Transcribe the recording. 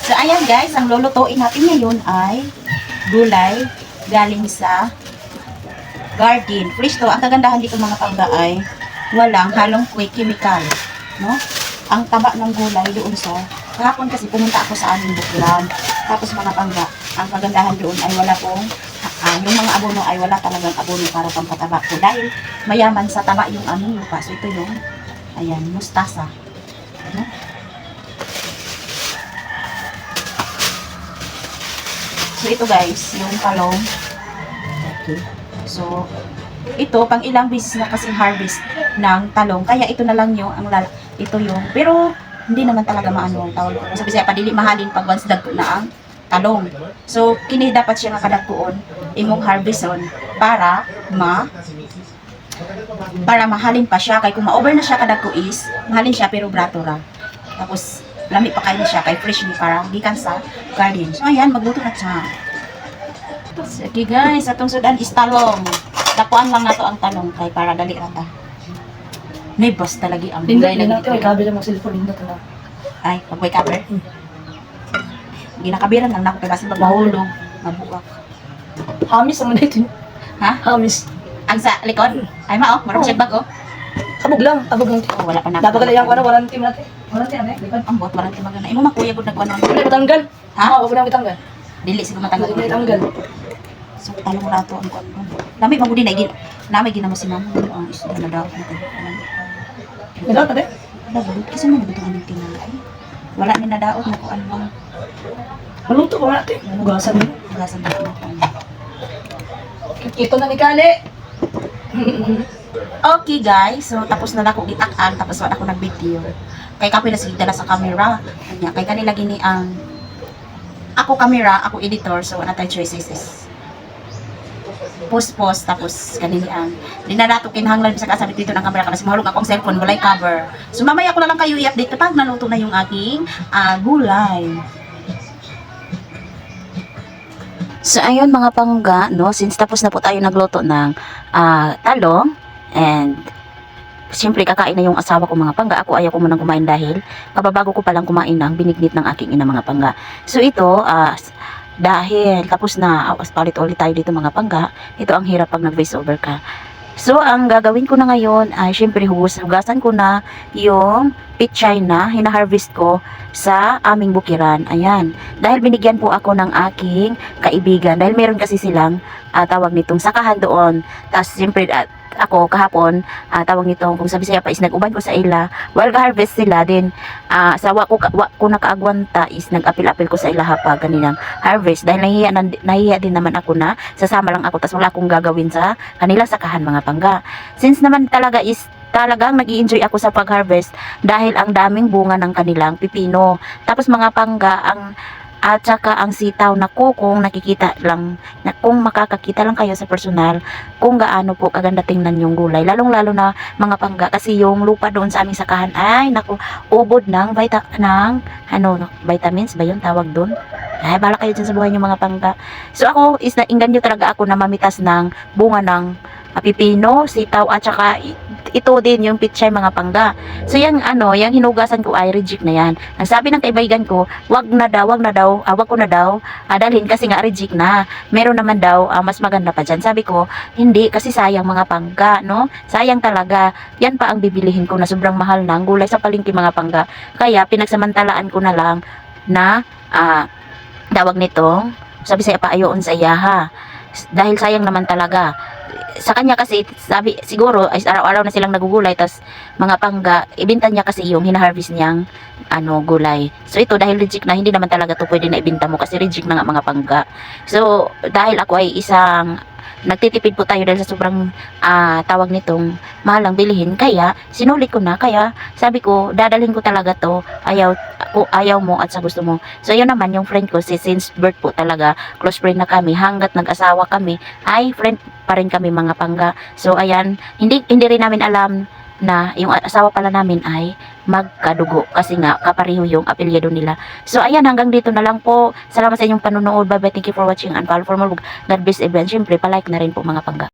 So, ayan guys, ang lulutuin natin ngayon ay gulay galing sa garden. Fresh to. Ang kagandahan dito mga pangga ay walang halong chemical. No? Ang taba ng gulay doon sa kahapon kasi pumunta ako sa aming bukiran. Tapos mga pangga, ang kagandahan doon ay wala pong yung mga abono ay wala talagang abono para pampataba ko. Dahil mayaman sa taba yung aming lupa. So ito yung, ayan, mustasa. Ano? So ito guys, yung talong. Okay. So, ito, pang ilang beses na kasi harvest ng talong. Kaya ito na lang yung, ito yung, pero hindi naman talaga maano ang tawag ko. Sabi siya, padili mahalin pag once dagko na ang talong. So, kini dapat siya nga kadagkoon, imong harveston para mahalin pa siya. Kaya kung ma-over na siya kadagko is, mahalin siya pero brato ra. Tapos, lami pa kayo siya, kay fresh ni para gikan sa garden. So, ayan, magluto na siya. Sige guys, atong sudan is talong. Tapuan lang nato ang talong kay para dali rata. Nebos talagi ang gulay lagi dito. May kabila mo cellphone nindot na. Ay, pag-way cover. Ginakabiran lang na ako kay kasi pag mahulog, mabuwak. Hamis naman ito. Ha? Hamis. Ang sa likod? Ay mao, marang siya bag oh. Abog lang ito. Oh, wala pa na. Dapat kala yung warranty mo natin. Warranty ano eh? Ang bot warang timagan na. Imo makuya gud nagkuan ng. Wala matanggal. Ha? Oo, wala matanggal. Dili siguro matanggal. Wala matanggal. So talong rato ang kuan. Dami magudi na gid. Namay ginamo si mama ang isda na daw natin. Wala pa din. Wala gud kasi mo dito ang tinay. Wala ni nadaot na kuan mo. Maluto pa natin. Hugasan mo. Gasan dito na kuan. Ito na ni Kali. Okay guys, so tapos na ako gitak-an, tapos wala ako nag-video. Kay kapoy na sige dala sa camera. Kanya, kay kanila gini ang ako camera, ako editor, so wala tayo choices. Post, tapos kanili ang dinadato kinahanglan sa kasabit dito ng camera kasi mahulog akong cellphone, walay cover. So mamaya ko na lang kayo i-update kapag naluto na yung aking gulay. So ayun mga pangga, no, since tapos na po tayo nagluto ng talong and siyempre kakain na yung asawa ko mga pangga. Ako ayaw ko munang kumain dahil kababago ko palang kumain ng binignit ng aking ina mga pangga. So ito, dahil tapos na, palit-ulit tayo dito mga pangga, ito ang hirap pag nag-voice over ka. So ang gagawin ko na ngayon ay siyempre hugasan ko na yung pichay na hina-harvest ko sa aming bukiran. Ayan. Dahil binigyan po ako ng aking kaibigan. Dahil meron kasi silang tawag nitong sakahan doon. Tapos siyempre ako kahapon, tawag nitong kung sabi siya pa is nag-uban ko sa ila. While harvest sila din, sa wa ko nakaagwanta is nag-apil-apil ko sa ila pa ganinang harvest. Dahil nahihiya din naman ako na sasama lang ako. Tapos wala akong gagawin sa kanila sakahan mga pangga. Since naman talaga is talagang nag-i-enjoy ako sa pag-harvest dahil ang daming bunga ng kanilang pipino. Tapos mga pangga, at saka ang sitaw na kung nakikita lang, kung makakakita lang kayo sa personal, kung gaano po kaganda tingnan yung gulay. Lalong-lalo na mga pangga kasi yung lupa doon sa aming sakahan ay naku, ubod ng vitamins ba yung tawag doon? Ay, bala kayo dyan sa buhay yung mga pangga. So ako, is nainganyo talaga ako na mamitas ng bunga ng pipino, sitaw, at saka ito din yung pichay mga pangga. So yung yung hinugasan ko ay reject na yan. Ang sabi ng kaibigan ko, wag ko na daw dalhin kasi nga reject na. Meron naman daw mas maganda pa dyan. Sabi ko, hindi kasi sayang mga pangga, no? Sayang talaga. Yan pa ang bibilihin ko na sobrang mahal ng gulay sa palengke mga pangga. Kaya pinagsamantalaan ko na lang na tawag nitong, sabi sa pa ayoon sa iyaha. Dahil sayang naman talaga. Sa kanya kasi, sabi, siguro, ay araw-araw na silang nagugulay, tas mga pangga, ibinta niya kasi yung hina-harvest niyang, gulay. So, ito, dahil reject na, hindi naman talaga to pwede na ibinta mo kasi reject na nga mga pangga. So, dahil ako ay nagtitipid po tayo dahil sa sobrang, tawag nitong mahalang bilihin, kaya, sinulit ko na, kaya, sabi ko, dadalhin ko talaga to, ayaw mo at sa gusto mo. So, yun naman, yung friend ko, since birth po talaga, close friend na kami, hanggat nag-asawa kami, ay friend pa rin kami mga pangga. So, ayan, hindi rin namin alam na yung asawa pala namin ay magkadugo kasi nga kapareho yung apelyido nila. So, ayan, hanggang dito na lang po. Salamat sa inyong panonood. Bye-bye. Thank you for watching and follow for more. God bless everyone. Siyempre, palike na rin po mga pangga.